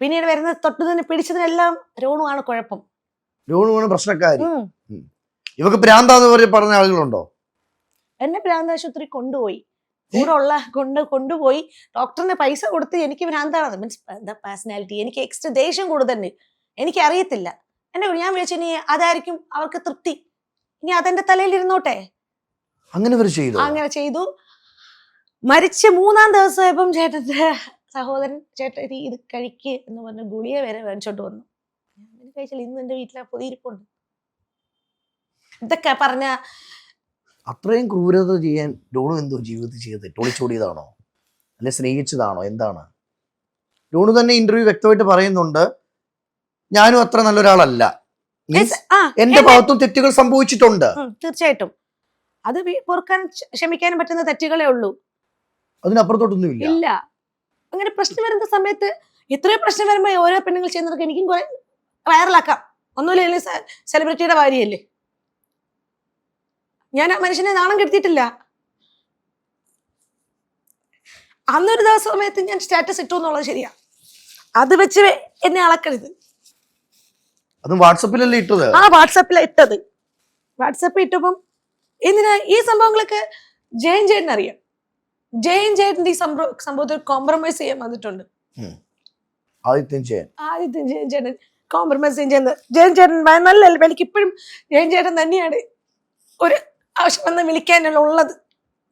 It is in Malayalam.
പിന്നീട് വരുന്ന തൊട്ടതിന് പിടിച്ചതിനെല്ലാം രോണുവാണ് കുഴപ്പം. രോണുവാണ് പ്രശ്നക്കാരി. ഇവക്ക് ഭ്രാന്താന്ന് പറഞ്ഞ ആളുകളുണ്ടോ? എന്നെ ഭ്രാന്താശുപത്രി കൊണ്ടുപോയി, കൊണ്ടുപോയി ഡോക്ടറിന് പൈസ കൊടുത്ത് എനിക്ക് ഭ്രാന്താണ് മീൻസ് പേഴ്സണാലിറ്റി, എനിക്ക് എക്സ്ട്രാ ദേഷ്യം കൂടുതലുണ്ട്, എനിക്ക് അറിയത്തില്ല. ഞാൻ വിളിച്ചു ഇനി അതായിരിക്കും അവർക്ക് തൃപ്തി, ഇനി അതെന്റെ തലയിൽ ഇരുന്നോട്ടെ. അങ്ങനെ ചെയ്തു. മരിച്ച 3-ാം ദിവസമായപ്പം ചേട്ടന്റെ സഹോദരൻ ചേട്ടൻ ഇത് കഴിക്ക് എന്ന് പറഞ്ഞ ഗുളിക വരെ മേടിച്ചോണ്ട് വന്നു. ഞാൻ കഴിച്ചാൽ ഇന്ന് എന്റെ വീട്ടിലെ പൊതിയിരിപ്പുണ്ട്. ഇതൊക്കെ പറഞ്ഞ അത്രയും ക്രൂരത ചെയ്യാൻ രോണു എന്തോ ജീവിതത്തിൽ ചെയ്ത് ഒളിച്ചോടിയതാണോ അല്ലെ സ്നേഹിച്ചതാണോ എന്താണ്? രോണു തന്നെ ഇന്റർവ്യൂ വ്യക്തമായിട്ട് പറയുന്നുണ്ട്, ഞാനും അത്ര നല്ലൊരാളല്ല, എന്റെ ഭാഗത്തും തെറ്റുകൾ സംഭവിച്ചിട്ടുണ്ട്. തീർച്ചയായിട്ടും അത് പൊറുക്കാൻ ക്ഷമിക്കാനും പറ്റുന്ന തെറ്റുകളേ ഉള്ളൂ, അതിനപ്പുറത്തോട്ടൊന്നും ഇല്ല. അങ്ങനെ പ്രശ്നം വരുന്ന സമയത്ത് എത്രയോ പ്രശ്നം വരുമ്പോ ഓരോ പെണ്ണുങ്ങൾ ചെയ്യുന്നതൊക്കെ എനിക്കും കുറെ വൈറലാക്കാം. ഒന്നുമില്ല, സെലിബ്രിറ്റിയുടെ ഭാര്യയല്ലേ, ഞാൻ ആ മനുഷ്യനെ നാണം കെടുത്തിയിട്ടില്ല. അന്നൊരു ദിവസം സമയത്ത് ഞാൻ സ്റ്റാറ്റസ് ഇട്ടു എന്നുള്ളത് ശരിയാ, അത് വെച്ച് എന്നെ അളക്കരുത്. വാട്സപ്പിലല്ലേ ഇട്ടത്? വാട്സപ്പിലാണ് ഇട്ടത്. വാട്സപ്പിൽ ഇട്ടപ്പം എന്തിനാ ഈ സംഭവങ്ങളൊക്കെ ജയൻ ചേട്ടൻ അറിയാം. ജയൻ ചേട്ടന്റെ ഈ സംഭവത്തിൽ കോംപ്രമൈസ് ചെയ്യാൻ വന്നിട്ടുണ്ട്. ആദിത്യൻ ജയൻ ചേട്ടൻ കോംപ്രമൈസ് ചെയ്യുന്നത്. ജയൻ ചേട്ടൻ നല്ല, എനിക്ക് ഇപ്പോഴും ജയൻ ചേട്ടൻ തന്നെയാണ് ഒരു ആവശ്യം വന്ന് വിളിക്കാനുള്ള ഉള്ളത്.